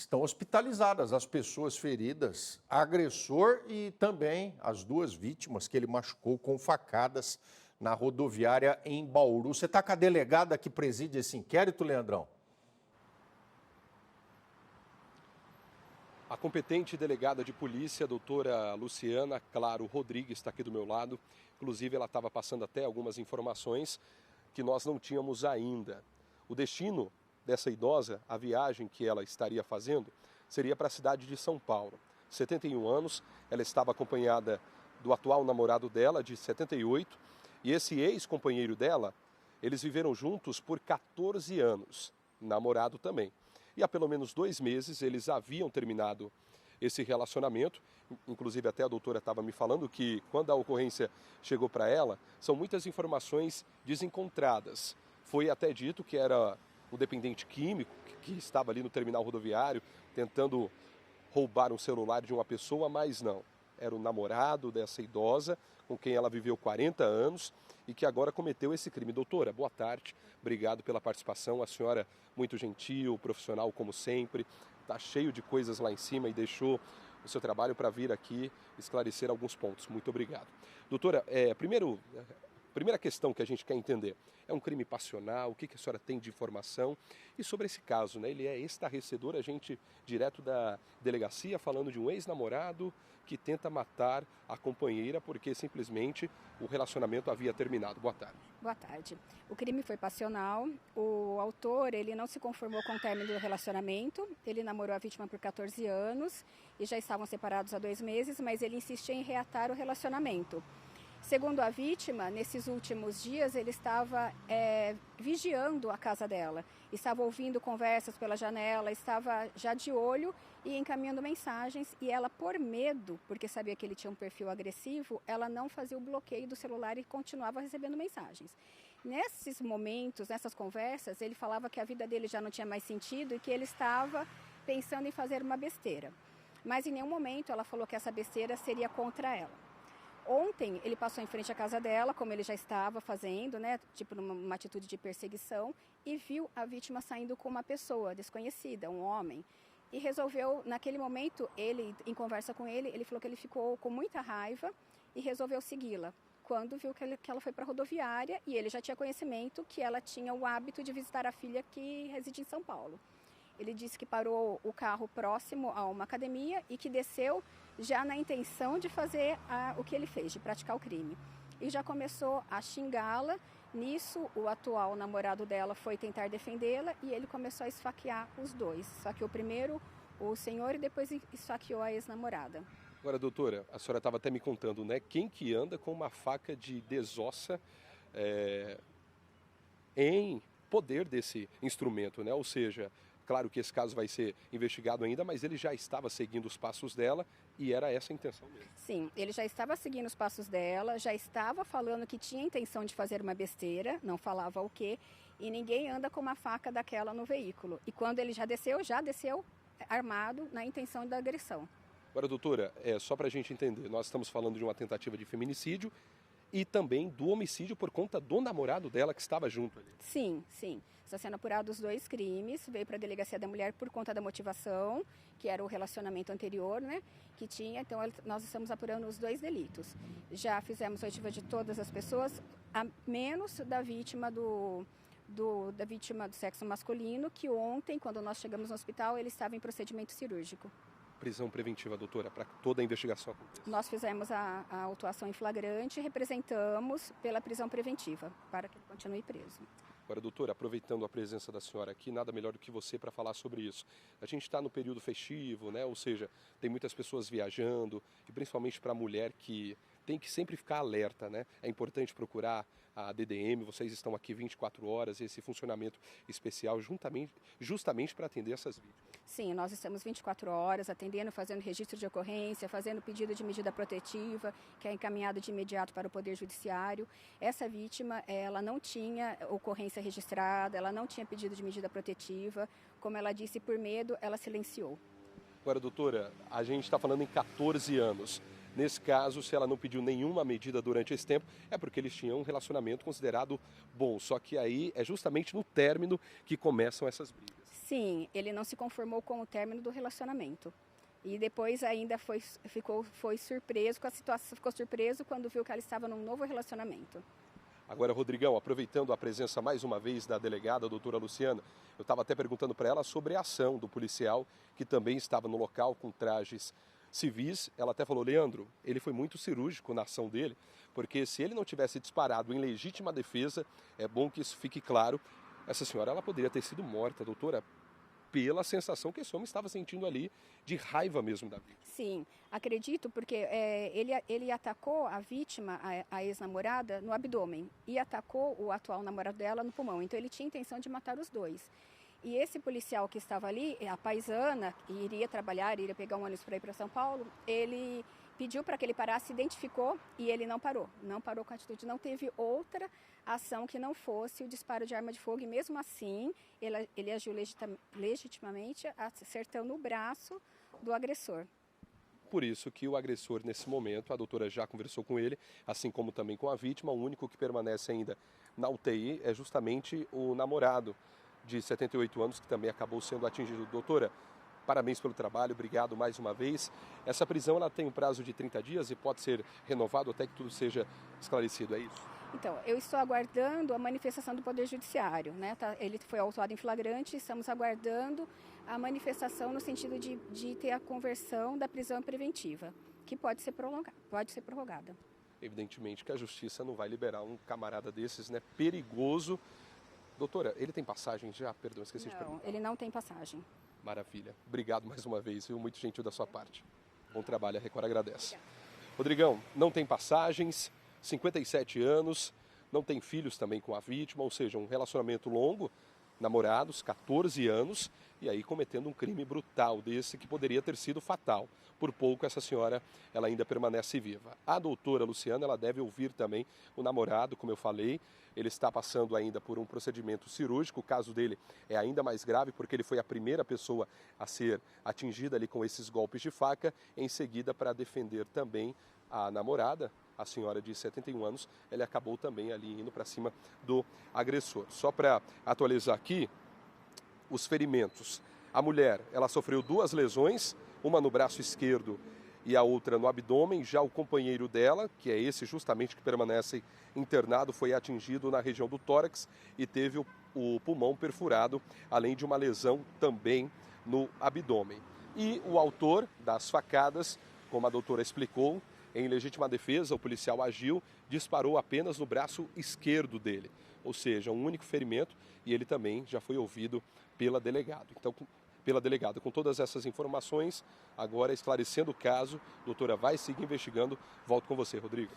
Estão hospitalizadas as pessoas feridas, agressor e também as duas vítimas que ele machucou com facadas na rodoviária em Bauru. Você está com a delegada que preside esse inquérito, Leandrão? A competente delegada de polícia, a doutora Luciana Claro Rodrigues, está aqui do meu lado. Inclusive, ela estava passando até algumas informações que nós não tínhamos ainda. O destino dessa idosa, a viagem que ela estaria fazendo, seria para a cidade de São Paulo. 71 anos, ela estava acompanhada do atual namorado dela, de 78, e esse ex-companheiro dela, eles viveram juntos por 14 anos, namorado também. E há pelo menos 2 meses eles haviam terminado esse relacionamento. Inclusive até a doutora estava me falando que quando a ocorrência chegou para ela, são muitas informações desencontradas. Foi até dito que era um dependente químico que estava ali no terminal rodoviário tentando roubar um celular de uma pessoa, mas não. Era o namorado dessa idosa com quem ela viveu 40 anos e que agora cometeu esse crime. Doutora, boa tarde, obrigado pela participação. A senhora muito gentil, profissional como sempre, está cheio de coisas lá em cima e deixou o seu trabalho para vir aqui esclarecer alguns pontos. Muito obrigado. Doutora, primeira questão que a gente quer entender, é um crime passional, o que a senhora tem de informação? E sobre esse caso, né, ele é estarrecedor, a gente direto da delegacia falando de um ex-namorado que tenta matar a companheira porque simplesmente o relacionamento havia terminado. Boa tarde. Boa tarde. O crime foi passional, o autor ele não se conformou com o término do relacionamento, ele namorou a vítima por 14 anos e já estavam separados há 2 meses, mas ele insistia em reatar o relacionamento. Segundo a vítima, nesses últimos dias ele estava vigiando a casa dela, estava ouvindo conversas pela janela, estava já de olho e encaminhando mensagens e ela, por medo, porque sabia que ele tinha um perfil agressivo, ela não fazia o bloqueio do celular e continuava recebendo mensagens. Nesses momentos, nessas conversas, ele falava que a vida dele já não tinha mais sentido e que ele estava pensando em fazer uma besteira. Mas em nenhum momento ela falou que essa besteira seria contra ela. Ontem ele passou em frente à casa dela, como ele já estava fazendo, né, tipo numa atitude de perseguição, e viu a vítima saindo com uma pessoa desconhecida, um homem, e resolveu, naquele momento, ele, em conversa com ele falou que ele ficou com muita raiva e resolveu segui-la. Quando viu que ela foi para a rodoviária e ele já tinha conhecimento que ela tinha o hábito de visitar a filha que reside em São Paulo. Ele disse que parou o carro próximo a uma academia e que desceu já na intenção de fazer o que ele fez, de praticar o crime. E já começou a xingá-la. Nisso, o atual namorado dela foi tentar defendê-la e ele começou a esfaquear os dois. Esfaqueou primeiro o senhor e depois esfaqueou a ex-namorada. Agora, doutora, a senhora estava até me contando, né? Quem que anda com uma faca de desossa em poder desse instrumento, né? Ou seja, claro que esse caso vai ser investigado ainda, mas ele já estava seguindo os passos dela e era essa a intenção mesmo. Sim, ele já estava seguindo os passos dela, já estava falando que tinha intenção de fazer uma besteira, não falava o quê, e ninguém anda com uma faca daquela no veículo. E quando ele já desceu armado na intenção da agressão. Agora, doutora, só para a gente entender, nós estamos falando de uma tentativa de feminicídio e também do homicídio por conta do namorado dela que estava junto ali. Sim, sim. Está sendo apurado os 2 crimes. Veio para a Delegacia da Mulher por conta da motivação, que era o relacionamento anterior, né? Que tinha. Então, nós estamos apurando os 2 delitos. Já fizemos a oitiva de todas as pessoas, a menos da vítima da vítima do sexo masculino, que ontem, quando nós chegamos no hospital, ele estava em procedimento cirúrgico. Prisão preventiva, doutora, para toda a investigação acontecer? Nós fizemos a autuação em flagrante e representamos pela prisão preventiva, para que ele continue preso. Agora, doutora, aproveitando a presença da senhora aqui, nada melhor do que você para falar sobre isso. A gente está no período festivo, né? Ou seja, tem muitas pessoas viajando, e principalmente para a mulher que tem que sempre ficar alerta, né? É importante procurar a DDM, vocês estão aqui 24 horas, esse funcionamento especial justamente para atender essas vítimas. Sim, nós estamos 24 horas atendendo, fazendo registro de ocorrência, fazendo pedido de medida protetiva, que é encaminhado de imediato para o Poder Judiciário. Essa vítima, ela não tinha ocorrência registrada, ela não tinha pedido de medida protetiva. Como ela disse, por medo, ela silenciou. Agora, doutora, a gente está falando em 14 anos. Nesse caso, se ela não pediu nenhuma medida durante esse tempo, é porque eles tinham um relacionamento considerado bom. Só que aí é justamente no término que começam essas brigas. Sim, ele não se conformou com o término do relacionamento. E depois ainda foi surpreso com a situação, ficou surpreso quando viu que ela estava num novo relacionamento. Agora, Rodrigão, aproveitando a presença mais uma vez da delegada, a doutora Luciana, eu estava até perguntando para ela sobre a ação do policial, que também estava no local com trajes civis. Ela até falou, Leandro, ele foi muito cirúrgico na ação dele, porque se ele não tivesse disparado em legítima defesa, é bom que isso fique claro, essa senhora ela poderia ter sido morta, doutora, pela sensação que esse homem estava sentindo ali de raiva mesmo da vítima. Sim, acredito porque ele atacou a vítima, a ex-namorada, no abdômen e atacou o atual namorado dela no pulmão. Então ele tinha intenção de matar os dois. E esse policial que estava ali, a paisana, iria trabalhar, iria pegar um ônibus para ir para São Paulo, ele pediu para que ele parasse, identificou e ele não parou. Não parou com a atitude, não teve outra ação que não fosse o disparo de arma de fogo. E mesmo assim, ele agiu legitimamente, acertando o braço do agressor. Por isso que o agressor, nesse momento, a doutora já conversou com ele, assim como também com a vítima, o único que permanece ainda na UTI é justamente o namorado de 78 anos, que também acabou sendo atingido. Doutora, parabéns pelo trabalho, obrigado mais uma vez. Essa prisão ela tem um prazo de 30 dias e pode ser renovado até que tudo seja esclarecido, é isso? Então, eu estou aguardando a manifestação do Poder Judiciário, né? Ele foi autuado em flagrante, estamos aguardando a manifestação no sentido de ter a conversão da prisão preventiva, que pode ser prorrogada. Evidentemente que a justiça não vai liberar um camarada desses, né? Perigoso. Doutora, ele tem passagem já? Perdão, esqueci de perguntar. Não, ele não tem passagem. Maravilha. Obrigado mais uma vez, viu? Muito gentil da sua parte. Bom trabalho, a Record agradece. Rodrigão, não tem passagens, 57 anos, não tem filhos também com a vítima, ou seja, um relacionamento longo, namorados, 14 anos, e aí cometendo um crime brutal desse que poderia ter sido fatal. Por pouco essa senhora, ela ainda permanece viva. A doutora Luciana, ela deve ouvir também o namorado, como eu falei, ele está passando ainda por um procedimento cirúrgico, o caso dele é ainda mais grave porque ele foi a primeira pessoa a ser atingida ali com esses golpes de faca, em seguida para defender também a namorada, a senhora de 71 anos, ele acabou também ali indo para cima do agressor. Só para atualizar aqui, os ferimentos. A mulher, ela sofreu 2 lesões, uma no braço esquerdo e a outra no abdômen. Já o companheiro dela, que é esse justamente que permanece internado, foi atingido na região do tórax e teve o pulmão perfurado, além de uma lesão também no abdômen. E o autor das facadas, como a doutora explicou, em legítima defesa, o policial agiu, disparou apenas no braço esquerdo dele, ou seja, um único ferimento, e ele também já foi ouvido pela delegada. Então, com todas essas informações, agora esclarecendo o caso, a doutora vai seguir investigando. Volto com você, Rodrigo.